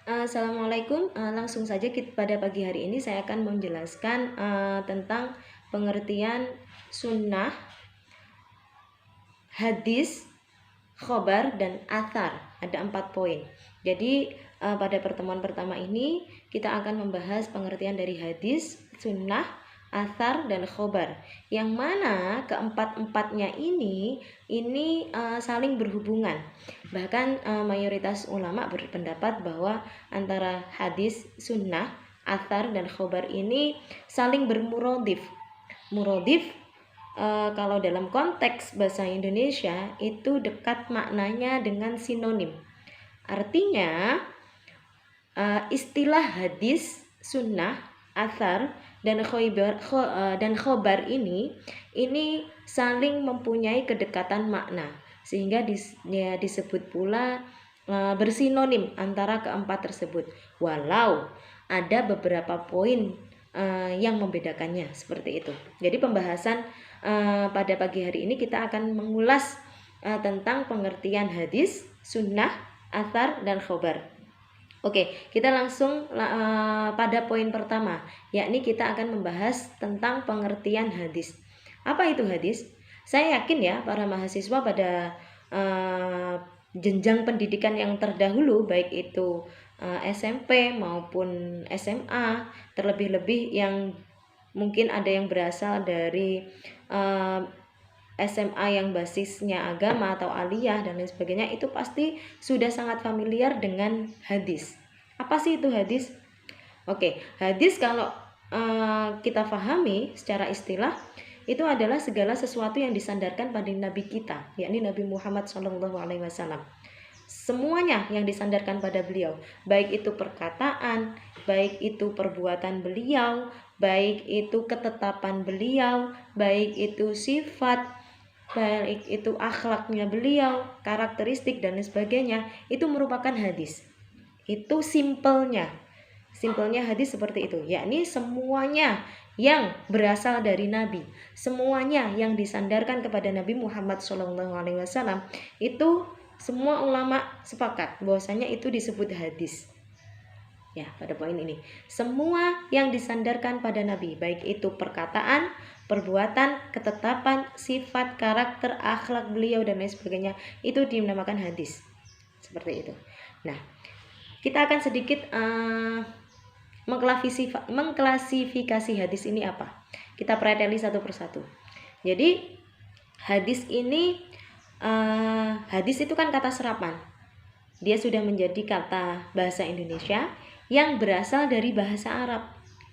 Assalamualaikum. Langsung saja pada pagi hari ini saya akan menjelaskan tentang pengertian sunnah, hadis, khobar, dan athar. Ada 4 poin. Jadi pada pertemuan pertama ini kita akan membahas pengertian dari hadis, sunnah, athar, dan khobar. Yang mana keempat-empatnya ini saling berhubungan. Bahkan mayoritas ulama berpendapat bahwa antara hadis, sunnah, athar, dan khobar ini saling bermurodif. Murodif kalau dalam konteks bahasa Indonesia itu dekat maknanya dengan sinonim. Artinya istilah hadis, sunnah, athar, dan khobar ini saling mempunyai kedekatan makna, sehingga disebut pula bersinonim antara keempat tersebut. Walau ada beberapa poin yang membedakannya seperti itu. Jadi pembahasan pada pagi hari ini kita akan mengulas tentang pengertian hadis, sunnah, athar, dan khobar. Oke, kita langsung pada poin pertama, yakni kita akan membahas tentang pengertian hadis. Apa itu hadis? Saya yakin ya para mahasiswa pada jenjang pendidikan yang terdahulu, baik itu SMP maupun SMA, terlebih-lebih yang mungkin ada yang berasal dari SMA yang basisnya agama atau aliyah dan lain sebagainya, itu pasti sudah sangat familiar dengan hadis. Apa sih itu hadis? Oke, hadis kalau kita pahami secara istilah, itu adalah segala sesuatu yang disandarkan pada Nabi kita, yakni Nabi Muhammad SAW. Semuanya yang disandarkan pada beliau, baik itu perkataan, baik itu perbuatan beliau, baik itu ketetapan beliau, baik itu sifat, baik itu akhlaknya beliau, karakteristik dan lain sebagainya, itu merupakan hadis. Itu simpelnya hadis seperti itu, yakni semuanya yang berasal dari Nabi, semuanya yang disandarkan kepada Nabi Muhammad SAW, itu semua ulama sepakat bahwasanya itu disebut hadis. Ya, pada poin ini, semua yang disandarkan pada Nabi, baik itu perkataan, perbuatan, ketetapan, sifat, karakter, akhlak beliau dan lain sebagainya, itu dinamakan hadis. Seperti itu. Nah, kita akan sedikit mengklasifikasi hadis ini apa. Kita preteli satu persatu. Jadi hadis ini hadis itu kan kata serapan. Dia sudah menjadi kata bahasa Indonesia yang berasal dari bahasa Arab.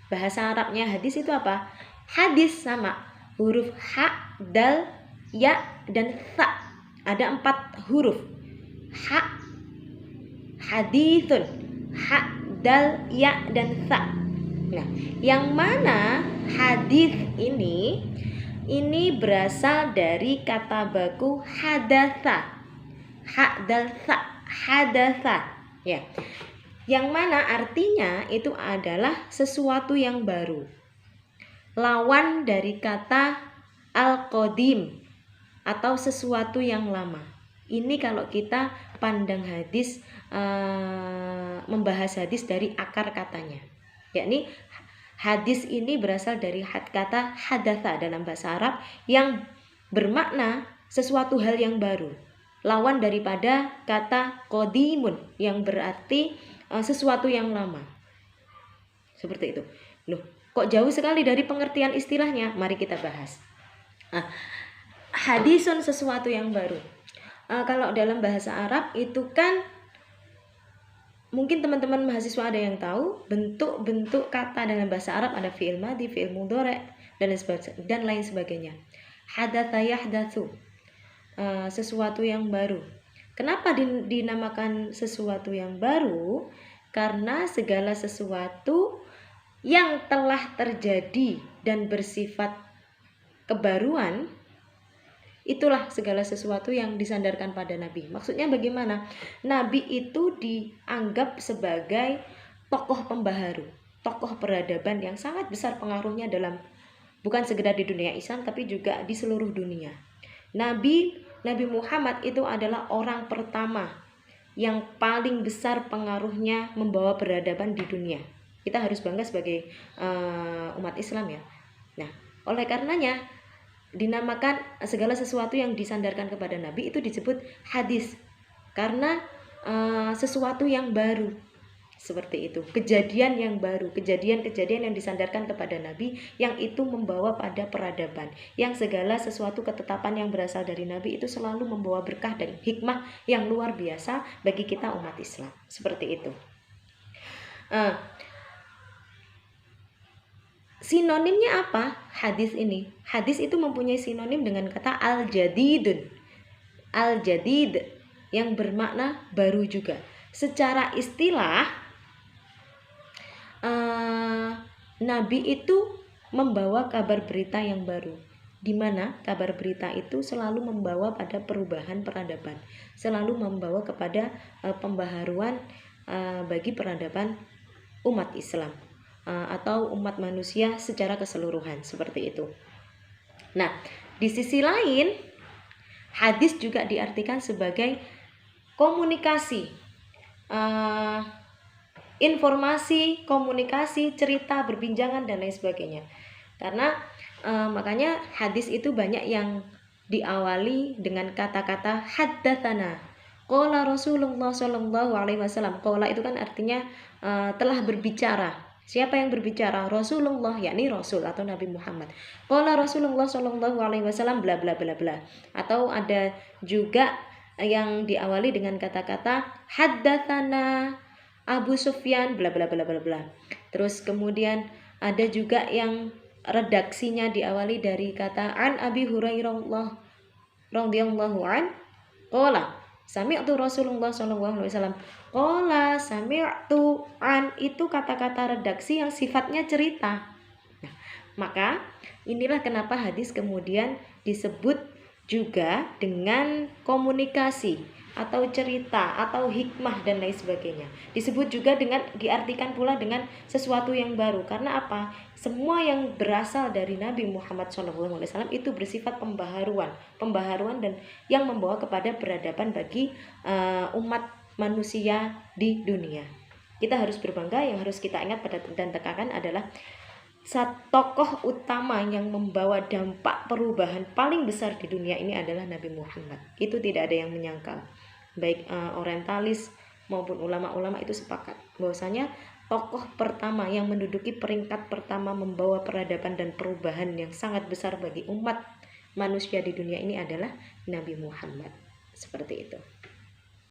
Bahasa Arabnya hadis itu apa? Hadis sama huruf ha, dal, ya, dan tha. Ada 4 huruf. Ha, hadithun, ha, dal, ya, dan tha. Nah, yang mana hadis ini berasal dari kata baku hadatha. Ha, dal, tha, hadatha. Ya. Yang mana artinya itu adalah sesuatu yang baru. Lawan dari kata al-qadim atau sesuatu yang lama. Ini kalau kita pandang hadis, membahas hadis dari akar katanya, yakni hadis ini berasal dari kata hadatha dalam bahasa Arab yang bermakna sesuatu hal yang baru, lawan daripada kata qadimun yang berarti sesuatu yang lama. Seperti itu. Loh, kok jauh sekali dari pengertian istilahnya? Mari kita bahas. Hadisun sesuatu yang baru. Kalau dalam bahasa Arab itu kan mungkin teman-teman mahasiswa ada yang tahu bentuk-bentuk kata dalam bahasa Arab, ada fi'il madhi, fi'il mudhari' dan lain sebagainya. Hadatha yahdatsu, sesuatu yang baru. Kenapa dinamakan sesuatu yang baru? Karena segala sesuatu yang telah terjadi dan bersifat kebaruan, itulah segala sesuatu yang disandarkan pada Nabi. Maksudnya bagaimana? Nabi itu dianggap sebagai tokoh pembaharu, tokoh peradaban yang sangat besar pengaruhnya dalam bukan sekedar di dunia Islam tapi juga di seluruh dunia. Nabi Muhammad itu adalah orang pertama yang paling besar pengaruhnya membawa peradaban di dunia. Kita harus bangga sebagai umat Islam ya. Nah, oleh karenanya dinamakan segala sesuatu yang disandarkan kepada Nabi itu disebut hadis, karena sesuatu yang baru. Seperti itu, kejadian yang baru, kejadian-kejadian yang disandarkan kepada Nabi, yang itu membawa pada peradaban, yang segala sesuatu ketetapan yang berasal dari Nabi itu selalu membawa berkah dan hikmah yang luar biasa bagi kita umat Islam. Seperti itu. Sinonimnya apa hadis ini? Hadis itu mempunyai sinonim dengan kata al-jadidun. Al-jadid yang bermakna baru juga. Secara istilah Nabi itu membawa kabar berita yang baru, di mana kabar berita itu selalu membawa pada perubahan peradaban, selalu membawa kepada pembaharuan bagi peradaban umat Islam atau umat manusia secara keseluruhan, seperti itu. Nah, di sisi lain, hadis juga diartikan sebagai komunikasi, informasi, komunikasi, cerita, berbincangan dan lain sebagainya. Karena makanya hadis itu banyak yang diawali dengan kata-kata haddatsana. Qala Rasulullah sallallahu alaihi wasallam. Qala itu kan artinya telah berbicara. Siapa yang berbicara? Rasulullah, yakni Rasul atau Nabi Muhammad. Qala Rasulullah sallallahu alaihi wasallam bla bla bla bla. Atau ada juga yang diawali dengan kata-kata haddatsana Abu Sufyan bla bla bla bla bla. Terus kemudian ada juga yang redaksinya diawali dari kata an Abi Hurairah radhiyallahu an qala sami'tu Rasulullah sallallahu alaihi wasallam. Qala sami'tu an itu kata-kata redaksi yang sifatnya cerita. Nah, maka inilah kenapa hadis kemudian disebut juga dengan komunikasi atau cerita atau hikmah dan lain sebagainya. Disebut juga dengan, diartikan pula dengan sesuatu yang baru. Karena apa? Semua yang berasal dari Nabi Muhammad SAW itu bersifat pembaharuan dan yang membawa kepada peradaban bagi umat manusia di dunia. Kita harus berbangga. Yang harus kita ingat dan tekankan adalah tokoh utama yang membawa dampak perubahan paling besar di dunia ini adalah Nabi Muhammad. Itu tidak ada yang menyangkal. Baik orientalis maupun ulama-ulama itu sepakat bahwasanya tokoh pertama yang menduduki peringkat pertama membawa peradaban dan perubahan yang sangat besar bagi umat manusia di dunia ini adalah Nabi Muhammad. Seperti itu.